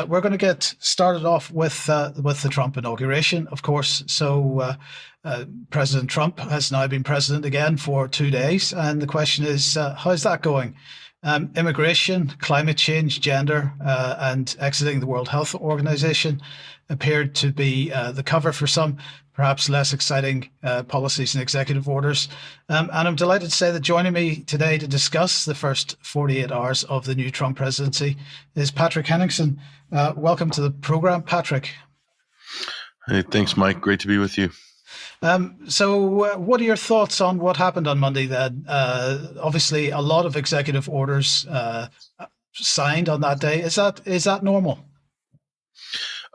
We're going to get started off with the Trump inauguration, of course. President Trump has now been president again for 2 days, and the question is, how's that going? Immigration, climate change, gender, and exiting the World Health Organization appeared to be the cover for some perhaps less exciting policies and executive orders. And I'm delighted to say that joining me today to discuss the first 48 hours of the new Trump presidency is Patrick Henningsen. Welcome to the program, Patrick. Hey, thanks, Mike. Great to be with you. What are your thoughts on what happened on Monday then? Obviously, a lot of executive orders signed on that day. Is that normal?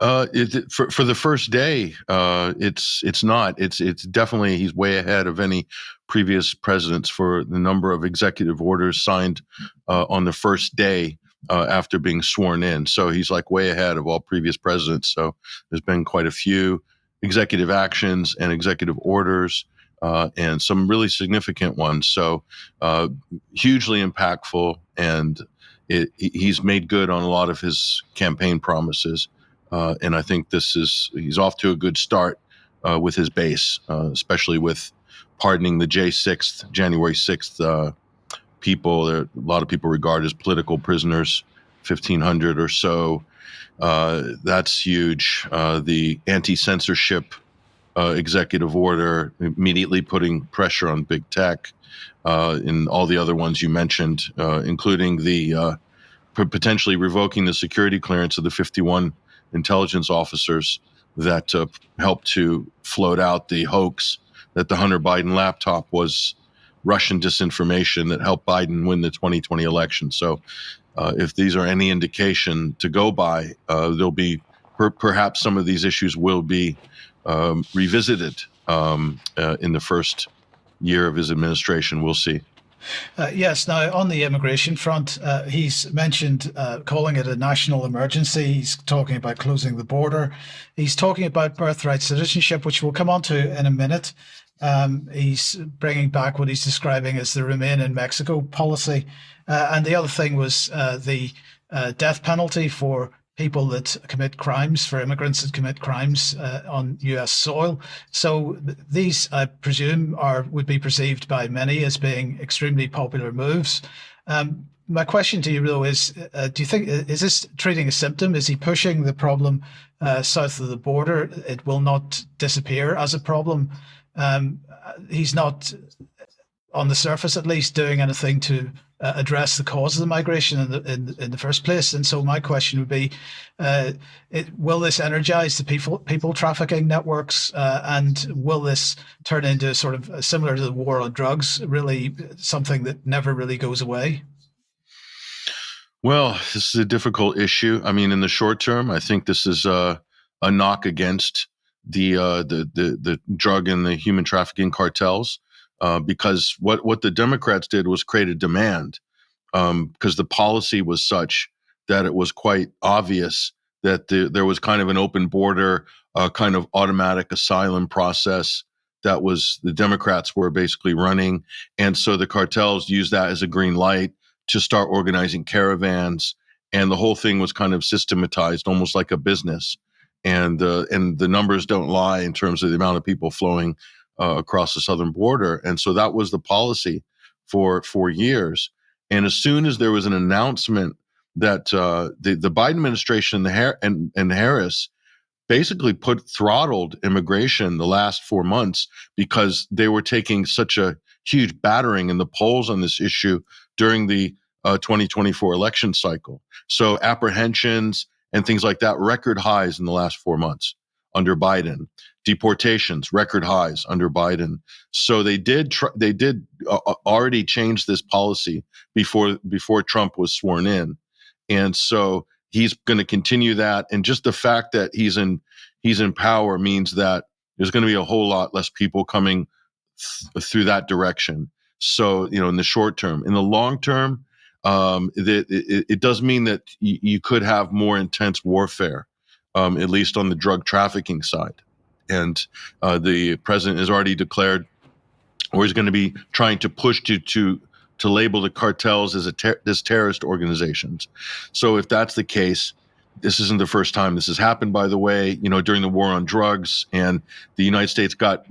For the first day, it's not. It's definitely, he's way ahead of any previous presidents for the number of executive orders signed on the first day after being sworn in. So he's like way ahead of all previous presidents. So there's been quite a few executive actions and executive orders, and some really significant ones. So hugely impactful, and he's made good on a lot of his campaign promises. And I think he's off to a good start with his base, especially with pardoning the January 6th people. A lot of people regard as political prisoners, 1,500 or so. That's huge. The anti-censorship executive order, immediately putting pressure on big tech, and all the other ones you mentioned, including the potentially revoking the security clearance of the 51 intelligence officers that helped to float out the hoax that the Hunter Biden laptop was Russian disinformation that helped Biden win the 2020 election. So if these are any indication to go by, there'll be perhaps some of these issues will be revisited in the first year of his administration. We'll see. Yes. Now, on the immigration front, he's mentioned calling it a national emergency. He's talking about closing the border. He's talking about birthright citizenship, which we'll come on to in a minute. He's bringing back what he's describing as the Remain in Mexico policy. And the other thing was the death penalty for people that commit crimes, for immigrants that commit crimes on U.S. soil. So these, I presume, would be perceived by many as being extremely popular moves. My question to you, though, is, do you think, is this treating a symptom? Is he pushing the problem south of the border? It will not disappear as a problem. He's not, on the surface at least, doing anything to address the cause of the migration in the first place. And so my question would be, will this energize the people trafficking networks, and will this turn into sort of similar to the war on drugs, really something that never really goes away? Well, this is a difficult issue. I mean, in the short term, I think this is a knock against the drug and the human trafficking cartels. Because what the Democrats did was create a demand, because the policy was such that it was quite obvious that there was kind of an open border, kind of automatic asylum process that was the Democrats were basically running. And so the cartels used that as a green light to start organizing caravans. And the whole thing was kind of systematized, almost like a business. And the numbers don't lie in terms of the amount of people flowing across the southern border. And so that was the policy for 4 years. And as soon as there was an announcement that the Biden administration and Harris basically throttled immigration the last 4 months because they were taking such a huge battering in the polls on this issue during the 2024 election cycle. So apprehensions and things like that, record highs in the last 4 months under Biden. Deportations, record highs under Biden. So they did already change this policy before Trump was sworn in, and so he's going to continue that. And just the fact that he's in power means that there's going to be a whole lot less people coming through that direction. So in the short term, in the long term, it does mean that you could have more intense warfare, at least on the drug trafficking side. And the president has already declared, or he's going to be trying to push to label the cartels as terrorist organizations. So if that's the case, This isn't the first time this has happened, by the way, during the war on drugs, and the United States got,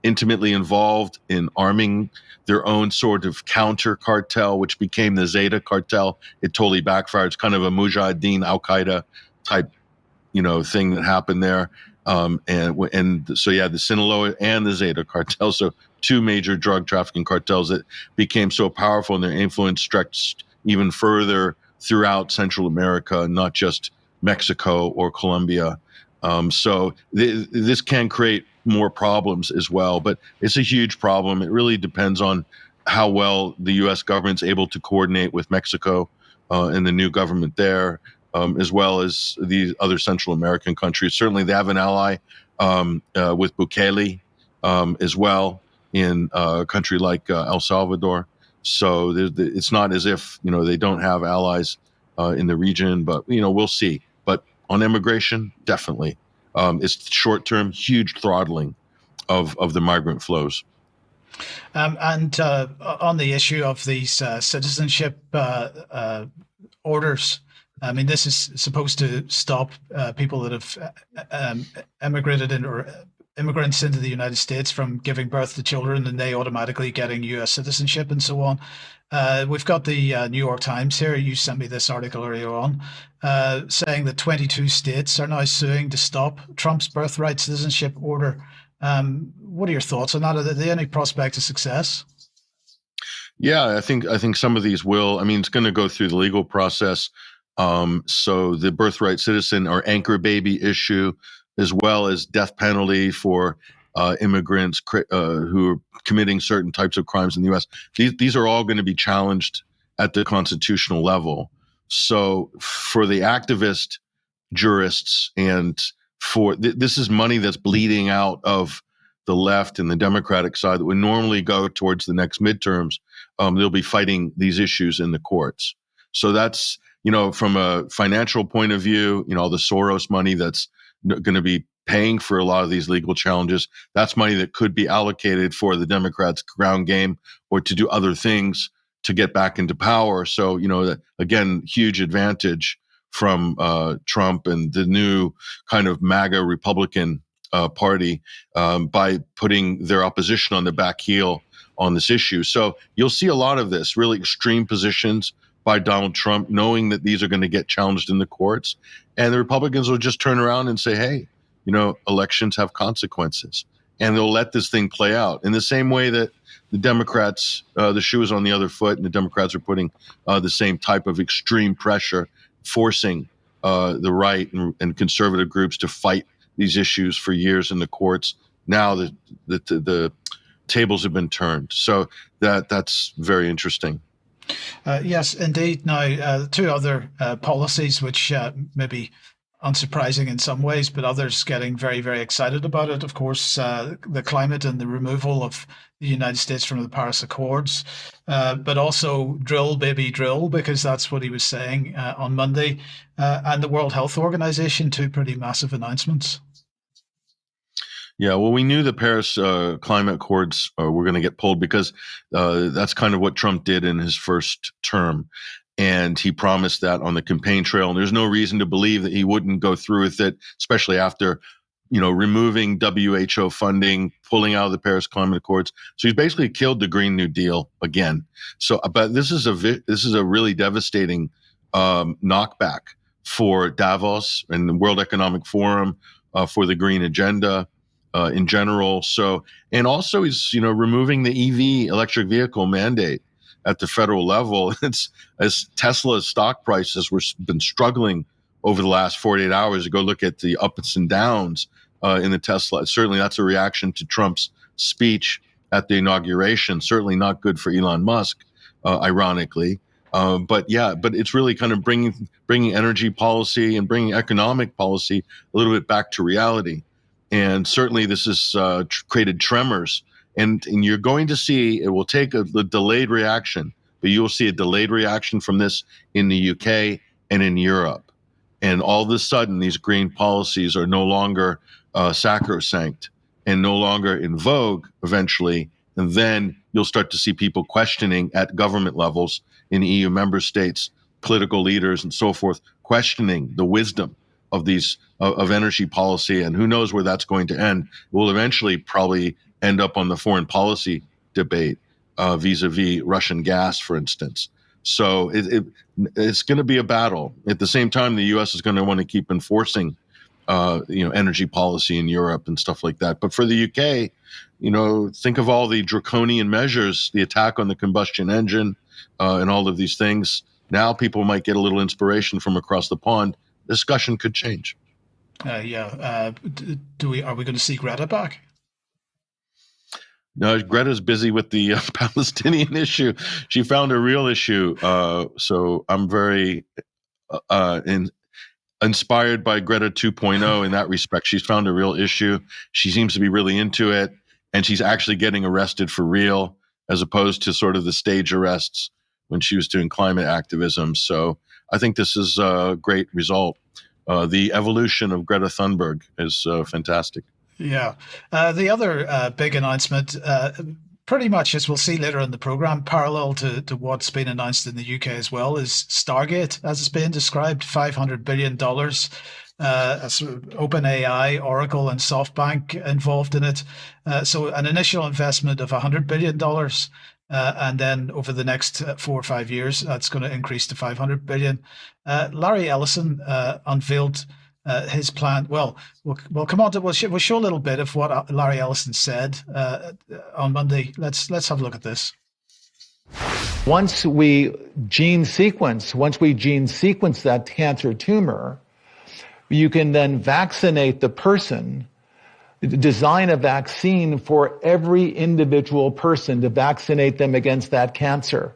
intimately involved in arming their own sort of counter cartel, which became the Zeta cartel. It totally backfired. It's kind of a Mujahideen, Al-Qaeda type, thing that happened there. And so, yeah, the Sinaloa and the Zeta cartel. So two major drug trafficking cartels that became so powerful, and their influence stretched even further throughout Central America, not just Mexico or Colombia. So this can create more problems as well, but it's a huge problem. It really depends on how well the U.S. government's able to coordinate with Mexico and the new government there, as well as these other Central American countries. Certainly, they have an ally with Bukele as well in a country like El Salvador. So it's not as if they don't have allies in the region, but we'll see. But on immigration, definitely, it's short-term, huge throttling of the migrant flows. And on the issue of these citizenship orders, I mean, this is supposed to stop people that have immigrated in, or immigrants into the United States from giving birth to children and they automatically getting US citizenship and so on. We've got the New York Times here. You sent me this article earlier on saying that 22 states are now suing to stop Trump's birthright citizenship order. What are your thoughts on that? Are there any prospect of success? Yeah, I think some of these will. I mean, it's going to go through the legal process. So the birthright citizen or anchor baby issue, as well as death penalty for immigrants who are committing certain types of crimes in the U.S. These are all going to be challenged at the constitutional level. So for the activist jurists and this is money that's bleeding out of the left and the Democratic side that would normally go towards the next midterms. They'll be fighting these issues in the courts. So that's, from a financial point of view, all the Soros money that's going to be paying for a lot of these legal challenges, that's money that could be allocated for the Democrats' ground game or to do other things to get back into power. So, again, huge advantage from Trump and the new kind of MAGA Republican party by putting their opposition on the back heel on this issue. So you'll see a lot of this really extreme positions by Donald Trump, knowing that these are going to get challenged in the courts. And the Republicans will just turn around and say, hey, elections have consequences. And they'll let this thing play out in the same way that the Democrats, the shoe is on the other foot, and the Democrats are putting the same type of extreme pressure, forcing the right and conservative groups to fight these issues for years in the courts. Now the tables have been turned. So that's very interesting. Yes, indeed. Now, two other policies which may be unsurprising in some ways, but others getting very, very excited about it. Of course, the climate and the removal of the United States from the Paris Accords, but also drill, baby, drill, because that's what he was saying on Monday. And the World Health Organization, two pretty massive announcements. Yeah, well, we knew the Paris climate accords were going to get pulled because that's kind of what Trump did in his first term. And he promised that on the campaign trail. And there's no reason to believe that he wouldn't go through with it, especially after, removing WHO funding, pulling out of the Paris Climate Accords. So he's basically killed the Green New Deal again. So, but this is a really devastating knockback for Davos and the World Economic Forum, for the green agenda in general. So, and also he's, removing the EV electric vehicle mandate at the federal level. It's as Tesla's stock prices been struggling over the last 48 hours. You go look at the ups and downs in the Tesla. Certainly that's a reaction to Trump's speech at the inauguration. Certainly not good for Elon Musk, ironically. But it's really kind of bringing energy policy and bringing economic policy a little bit back to reality. And certainly this has created tremors. And you're going to see, it will take a delayed reaction, but you'll see a delayed reaction from this in the UK and in Europe. And all of a sudden, these green policies are no longer sacrosanct and no longer in vogue eventually. And then you'll start to see people questioning at government levels in EU member states, political leaders and so forth, questioning the wisdom of these of energy policy, and who knows where that's going to end. It will eventually probably end up on the foreign policy debate vis-a-vis Russian gas, for instance. So it's going to be a battle. At the same time, the U.S. is going to want to keep enforcing energy policy in Europe and stuff like that. But for the UK, think of all the draconian measures, the attack on the combustion engine, and all of these things. Now people might get a little inspiration from across the pond. Discussion could change. Are we going to see Greta back? No, Greta's busy with the Palestinian issue. She found a real issue. So I'm very inspired by Greta 2.0 in that respect. She's found a real issue. She seems to be really into it, and she's actually getting arrested for real, as opposed to sort of the stage arrests when she was doing climate activism. So I think this is a great result. The evolution of Greta Thunberg is fantastic. Yeah. The other big announcement, pretty much as we'll see later in the program, parallel to what's been announced in the UK as well, is Stargate, as it's been described, $500 billion. OpenAI, Oracle, and SoftBank involved in it. So an initial investment of $100 billion. And then over the next 4 or 5 years, that's going to increase to $500 billion. Larry Ellison unveiled his plan. Well, we'll come on to we'll show a little bit of what Larry Ellison said on Monday. Let's have a look at this. Once we gene sequence that cancer tumor, you can then vaccinate the person, design a vaccine for every individual person to vaccinate them against that cancer.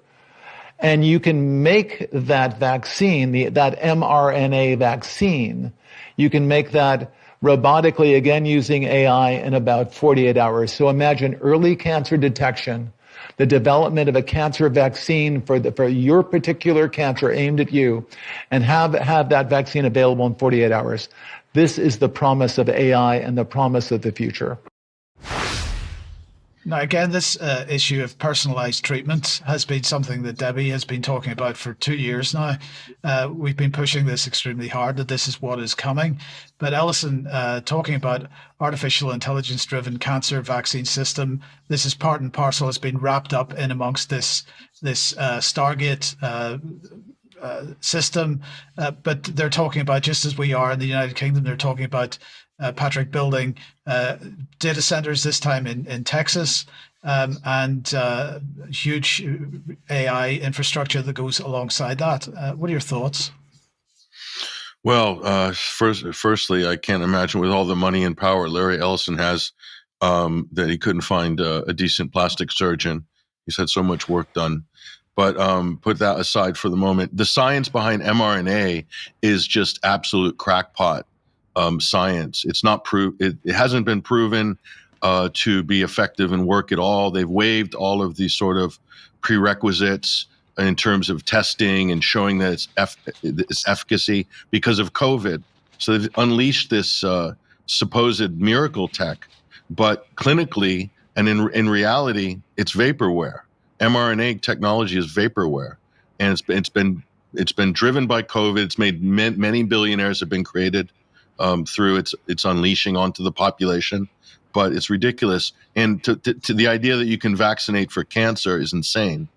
And you can make that vaccine, that mRNA vaccine, you can make that robotically, again using AI, in about 48 hours. So imagine early cancer detection, the development of a cancer vaccine for your particular cancer aimed at you, and have that vaccine available in 48 hours. This is the promise of AI and the promise of the future. Now, again, this issue of personalized treatment has been something that Debbie has been talking about for 2 years now. We've been pushing this extremely hard, that this is what is coming. But Ellison, talking about artificial intelligence-driven cancer vaccine system, this is part and parcel, has been wrapped up in amongst this Stargate system. But they're talking about, just as we are in the United Kingdom, they're talking about Patrick building data centers, this time in Texas, and huge AI infrastructure that goes alongside that. What are your thoughts? Well, firstly, I can't imagine with all the money and power Larry Ellison has that he couldn't find a decent plastic surgeon. He's had so much work done. But put that aside for the moment. The science behind mRNA is just absolute crackpot science. It's not it hasn't been proven to be effective and work at all. They've waived all of these sort of prerequisites in terms of testing and showing that its efficacy because of COVID. So they've unleashed this supposed miracle tech, but clinically and in reality, it's vaporware. mRNA technology is vaporware, and it's been driven by COVID. It's made many billionaires have been created through its unleashing onto the population, but it's ridiculous. And to the idea that you can vaccinate for cancer is insane.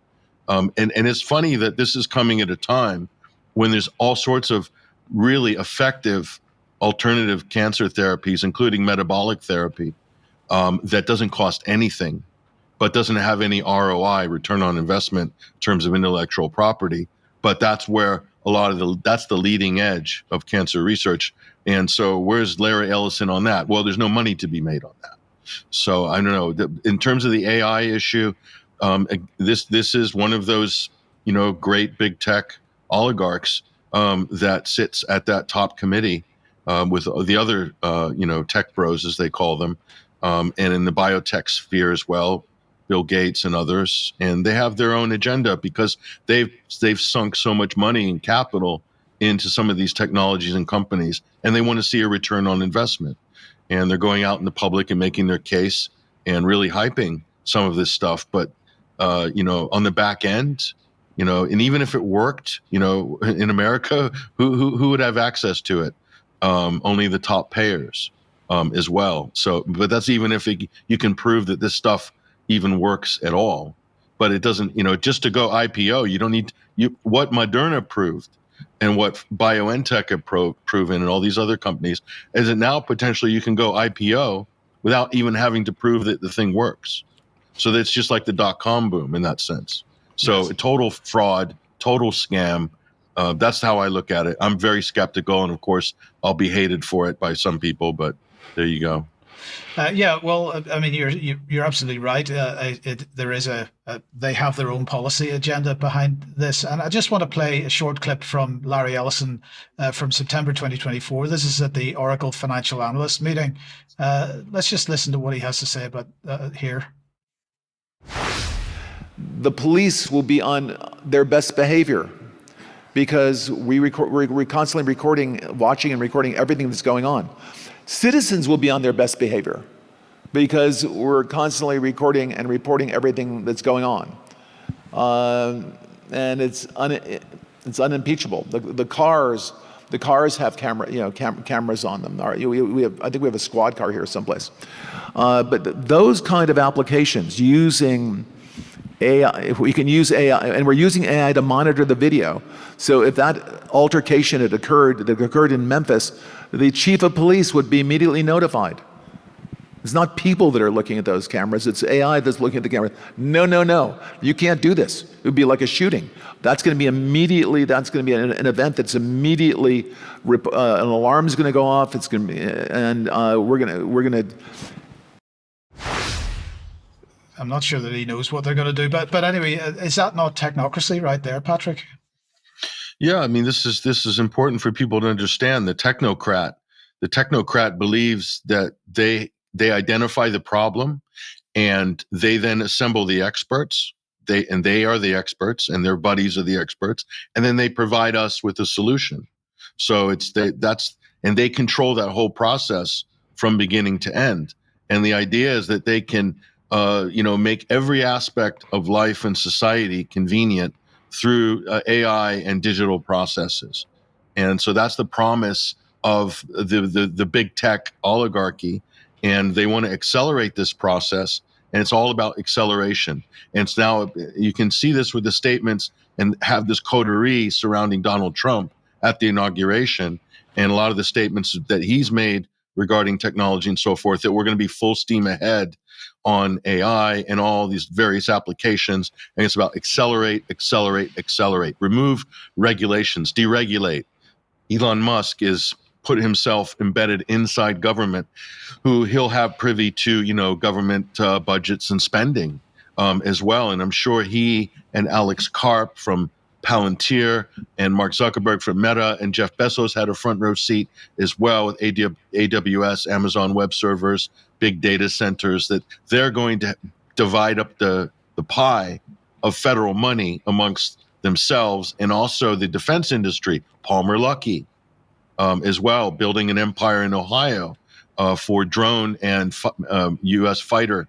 And it's funny that this is coming at a time when there's all sorts of really effective alternative cancer therapies, including metabolic therapy, that doesn't cost anything, but doesn't have any ROI, return on investment, in terms of intellectual property. But that's where that's the leading edge of cancer research. And so where's Larry Ellison on that? Well, there's no money to be made on that. So I don't know. In terms of the AI issue, this is one of those, great big tech oligarchs that sits at that top committee with the other, tech bros, as they call them, and in the biotech sphere as well, Bill Gates and others, and they have their own agenda because they've sunk so much money and capital into some of these technologies and companies, and they want to see a return on investment. And they're going out in the public and making their case and really hyping some of this stuff. But on the back end, And even if it worked, in America, who would have access to it? Only the top payers, as well. So, but that's even if you can prove that this stuff even works at all. But it doesn't, just to go IPO, you don't need what Moderna proved and what BioNTech have proven and all these other companies is that now potentially you can go IPO without even having to prove that the thing works. So that's just like the .com boom in that sense. So Yes. total fraud, total scam. That's how I look at it. I'm very skeptical, and of course, I'll be hated for it by some people. But there you go. Yeah, well, I mean, you're absolutely right. There is they have their own policy agenda behind this, and I just want to play a short clip from Larry Ellison from September 2024. This is at the Oracle Financial Analyst meeting. Let's just listen to what he has to say about here. The police will be on their best behavior because we're constantly watching and recording everything that's going on. Citizens will be on their best behavior because we're constantly recording and reporting everything that's going on. And it's unimpeachable. The cars have cameras on them. I think we have a squad car here someplace. But those kind of applications using AI, if we can use AI, and we're using AI to monitor the video. So if that altercation that occurred in Memphis, the chief of police would be immediately notified. It's not people that are looking at those cameras, it's AI that's looking at the camera. No, you can't do this. It would be like a shooting. That's going to be an event that's immediately, an alarm is going to go off, it's going to be, and we're going to I'm not sure that he knows what they're going to do, but anyway, is that not technocracy right there, Patrick? Yeah, I mean, this is important for people to understand. The technocrat believes that they identify the problem, and they then assemble the experts. They are the experts, and their buddies are the experts, and then they provide us with a solution. So they control that whole process from beginning to end. And the idea is that they can make every aspect of life and society convenient through AI and digital processes. And so that's the promise of the big tech oligarchy. And they want to accelerate this process. And it's all about acceleration. And it's now, you can see this with the statements and have this coterie surrounding Donald Trump at the inauguration. And a lot of the statements that he's made regarding technology and so forth, that we're going to be full steam ahead on AI and all these various applications. And it's about accelerate, remove regulations, deregulate. Elon Musk is put himself embedded inside government, who he'll have privy to, government budgets and spending as well. And I'm sure he and Alex Karp from Palantir and Mark Zuckerberg from Meta and Jeff Bezos had a front row seat as well with AWS, Amazon Web Servers, big data centers, that they're going to divide up the pie of federal money amongst themselves, and also the defense industry. Palmer Luckey as well, building an empire in Ohio for drone and U.S. fighter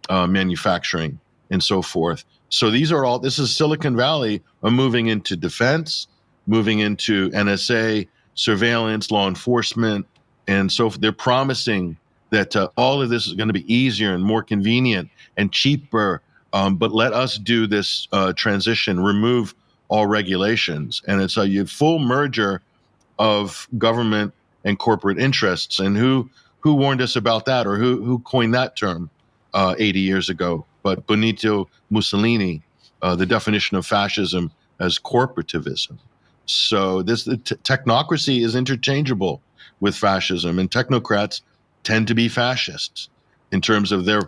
manufacturing and so forth. So this is Silicon Valley moving into defense, moving into NSA, surveillance, law enforcement, and so forth. They're promising that all of this is going to be easier and more convenient and cheaper, but let us do this transition, remove all regulations. And it's a full merger of government and corporate interests. And who warned us about that, or who coined that term 80 years ago? But Benito Mussolini, the definition of fascism as corporativism. So this technocracy is interchangeable with fascism, and technocrats tend to be fascists in terms of their,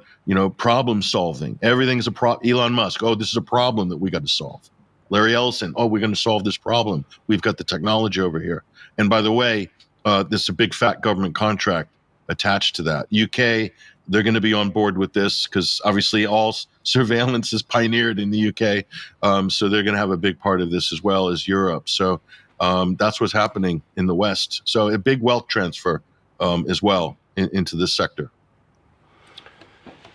problem solving. Everything's a problem. Elon Musk, this is a problem that we got to solve. Larry Ellison, we're going to solve this problem. We've got the technology over here. And by the way, there's a big fat government contract attached to that. UK, they're going to be on board with this because obviously all surveillance is pioneered in the UK. So they're going to have a big part of this as well as Europe. So that's what's happening in the West. So a big wealth transfer as well into this sector.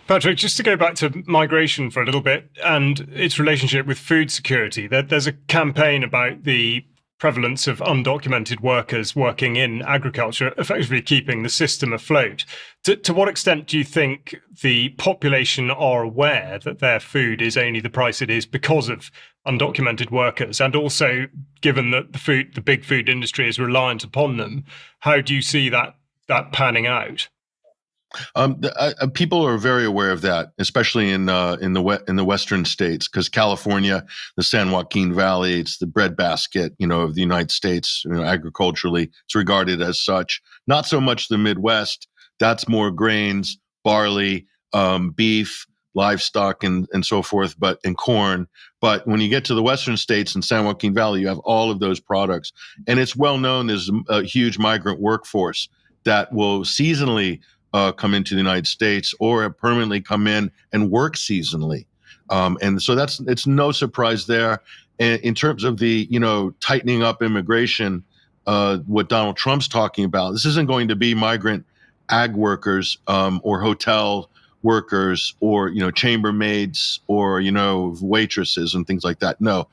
Patrick, just to go back to migration for a little bit and its relationship with food security, there's a campaign about the prevalence of undocumented workers working in agriculture, effectively keeping the system afloat. To what extent do you think the population are aware that their food is only the price it is because of undocumented workers? And also, given that the big food industry is reliant upon them, how do you see that panning out? People are very aware of that, especially in the western states, because California, the San Joaquin Valley, it's the breadbasket, of the United States. Agriculturally, it's regarded as such. Not so much the Midwest. That's more grains, barley, beef, livestock, and so forth, and corn. But when you get to the western states and San Joaquin Valley, you have all of those products, and it's well known there's a huge migrant workforce that will seasonally come into the United States or permanently come in and work seasonally. And so it's no surprise there. And in terms of the, tightening up immigration, what Donald Trump's talking about, this isn't going to be migrant ag workers or hotel workers or, chambermaids or, waitresses and things like that. No,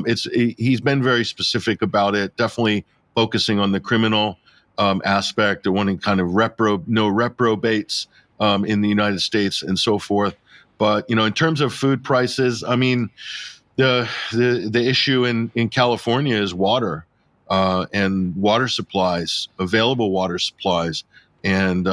he's been very specific about it, definitely focusing on the criminal aspect, or wanting kind of no reprobates in the United States and so forth. But in terms of food prices, I mean, the issue in California is water and water supplies, available water supplies, and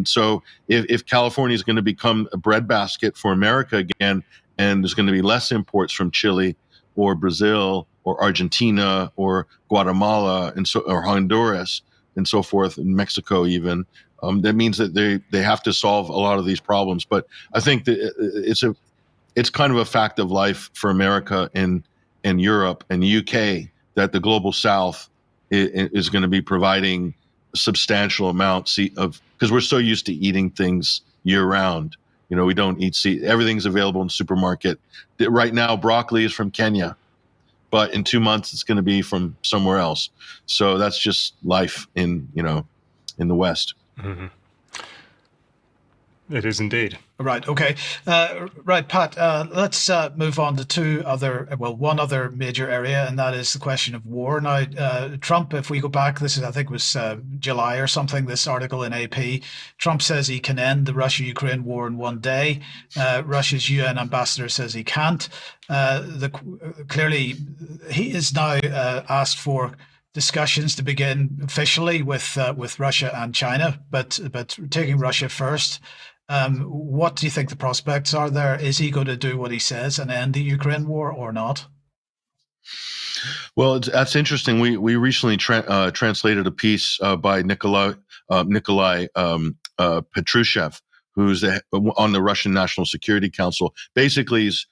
so if California is going to become a breadbasket for America again, and there's going to be less imports from Chile or Brazil or Argentina or Guatemala or Honduras and so forth, in Mexico even, that means that they have to solve a lot of these problems. But I think that it's kind of a fact of life for America and Europe and the UK that the global South is going to be providing substantial amounts of, because we're so used to eating things year round. We don't eat everything's available in the supermarket. Right now, broccoli is from Kenya, but in 2 months it's going to be from somewhere else. So that's just life in the West. Mm-hmm. It is indeed. Right. Okay. Right, Pat. Let's move on to one other major area, and that is the question of war. Now, Trump, if we go back, I think it was July or something, this article in AP, Trump says he can end the Russia-Ukraine war in one day. Russia's UN ambassador says he can't. Clearly, he is now asked for discussions to begin officially with Russia and China, but taking Russia first. What do you think the prospects are there? Is he going to do what he says and end the Ukraine war or not? Well, that's interesting. We recently translated a piece by Nikolai Patrushev, who's on the Russian National Security Council. Basically, he's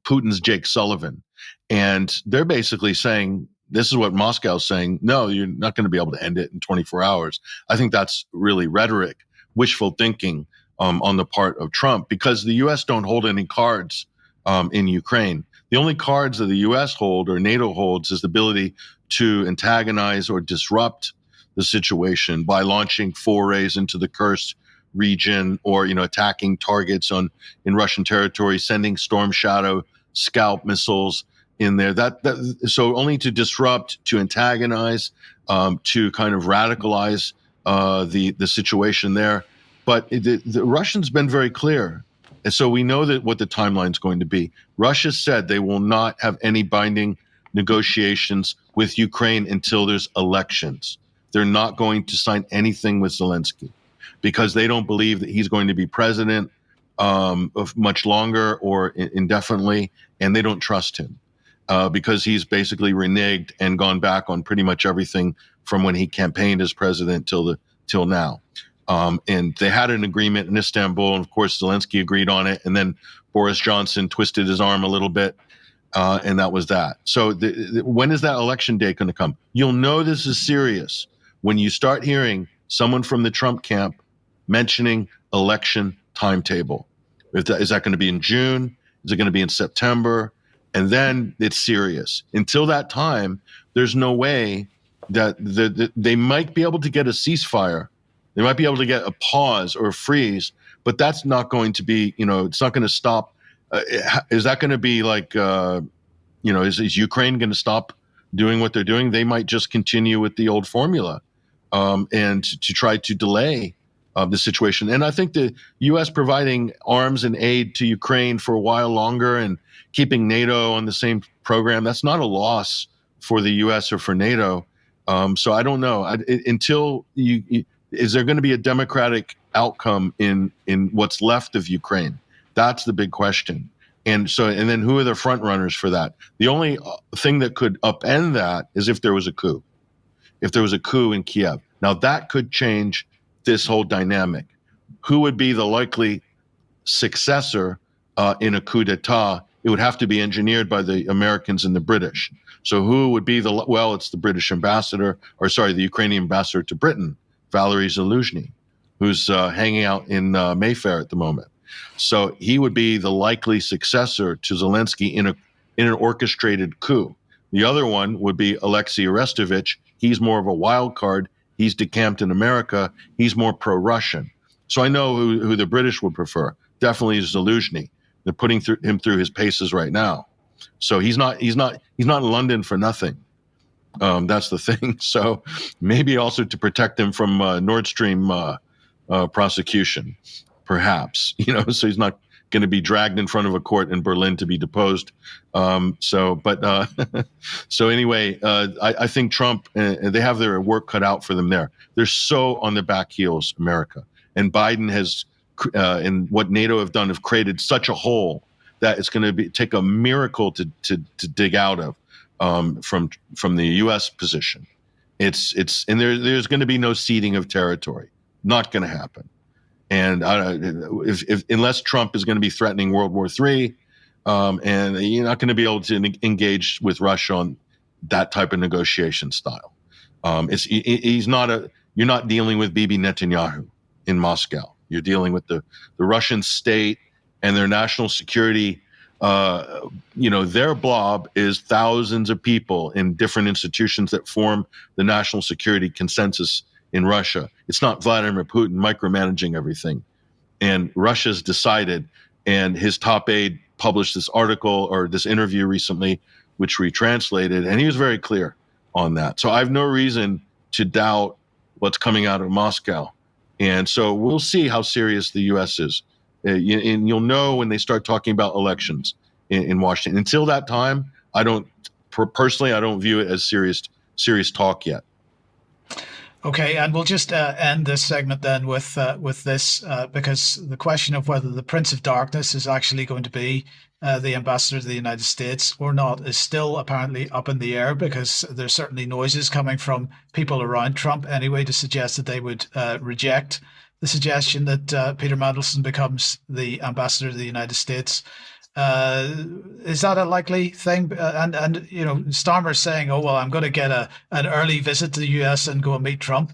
Putin's Jake Sullivan, and they're basically saying, this is what Moscow's saying. No, you're not going to be able to end it in 24 hours. I think that's really rhetoric, wishful thinking on the part of Trump, because the U.S. don't hold any cards in Ukraine. The only cards that the U.S. hold or NATO holds is the ability to antagonize or disrupt the situation by launching forays into the Kursk region, or attacking targets in Russian territory, sending Storm Shadow scalp missiles in there. So only to disrupt, to antagonize, to kind of radicalize the situation there. But the Russians been very clear, and so we know that what the timeline is going to be. Russia said they will not have any binding negotiations with Ukraine until there's elections. They're not going to sign anything with Zelensky because they don't believe that he's going to be president of much longer or indefinitely, and they don't trust him because he's basically reneged and gone back on pretty much everything from when he campaigned as president till now. And they had an agreement in Istanbul, and of course Zelensky agreed on it, and then Boris Johnson twisted his arm a little bit, and that was that. So when is that election day going to come? You'll know this is serious when you start hearing someone from the Trump camp mentioning election timetable. Is that going to be in June? Is it going to be in September? And then it's serious. Until that time, there's no way that they might be able to get a ceasefire They might be able to get a pause or a freeze, but that's not going to be, it's not going to stop. Is that going to be like, is Ukraine going to stop doing what they're doing? They might just continue with the old formula and to try to delay the situation. And I think the U.S. providing arms and aid to Ukraine for a while longer and keeping NATO on the same program, that's not a loss for the U.S. or for NATO. So I don't know. Until is there going to be a democratic outcome in what's left of Ukraine? That's the big question. And then who are the front runners for that? The only thing that could upend that is if there was a coup. If there was a coup in Kiev. Now that could change this whole dynamic. Who would be the likely successor in a coup d'etat? It would have to be engineered by the Americans and the British. So who would be it's the British ambassador, the Ukrainian ambassador to Britain, Valery Zaluzhny, who's hanging out in Mayfair at the moment. So he would be the likely successor to Zelensky in an orchestrated coup. The other one would be Alexei Arestovich. He's more of a wild card. He's decamped in America. He's more pro-Russian. So I know who the British would prefer. Definitely Zaluzhny. They're putting him through his paces right now. So he's not in London for nothing. That's the thing. So maybe also to protect him from Nord Stream prosecution, perhaps. So he's not going to be dragged in front of a court in Berlin to be deposed. So anyway, I think Trump, they have their work cut out for them there. They're so on the back heels, America. And Biden has, and what NATO have done, have created such a hole that it's going to take a miracle to dig out of from the U.S. position. It's and there's going to be no ceding of territory. Not going to happen. And unless Trump is going to be threatening World War III, and you're not going to be able to engage with Russia on that type of negotiation style. You're not dealing with Bibi Netanyahu in Moscow. You're dealing with the Russian state and their national security. Their blob is thousands of people in different institutions that form the national security consensus in Russia. It's not Vladimir Putin micromanaging everything. And Russia's decided, and his top aide published this article or this interview recently, which we translated, and he was very clear on that. So I have no reason to doubt what's coming out of Moscow. And so we'll see how serious the U.S. is. And you'll know when they start talking about elections in Washington. Until that time, I don't view it as serious talk yet. Okay, and we'll just end this segment then with this, because the question of whether the Prince of Darkness is actually going to be the ambassador to the United States or not is still apparently up in the air, because there's certainly noises coming from people around Trump anyway to suggest that they would reject the suggestion that Peter Mandelson becomes the ambassador to the United States. Is that a likely thing? And Starmer's saying, "Oh well, I'm going to get an early visit to the U.S. and go and meet Trump,"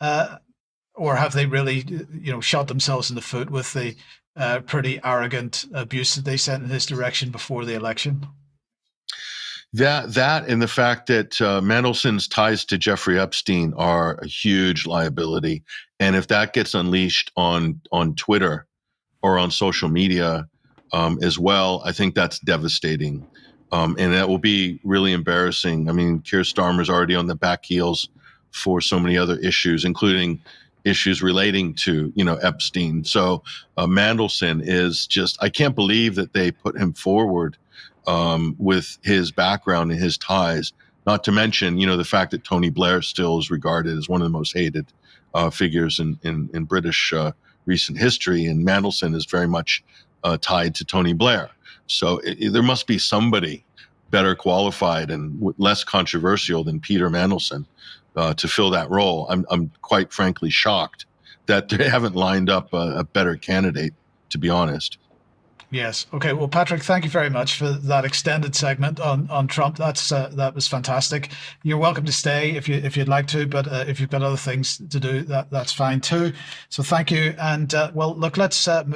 or have they really, shot themselves in the foot with the pretty arrogant abuse that they sent in his direction before the election? That and the fact that Mandelson's ties to Jeffrey Epstein are a huge liability, and if that gets unleashed on Twitter or on social media as well, I think that's devastating, and that will be really embarrassing. I mean, Keir Starmer's already on the back heels for so many other issues, including issues relating to Epstein. So Mandelson is just, I can't believe that they put him forward with his background and his ties. Not to mention, the fact that Tony Blair still is regarded as one of the most hated figures in British recent history, and Mandelson is very much tied to Tony Blair. So there must be somebody better qualified and less controversial than Peter Mandelson to fill that role. I'm quite frankly shocked that they haven't lined up a better candidate, to be honest. Yes. Okay. Well, Patrick, thank you very much for that extended segment on Trump. That was fantastic. You're welcome to stay if you'd like to, but if you've got other things to do, that's fine too. So thank you. And well, look, let's move.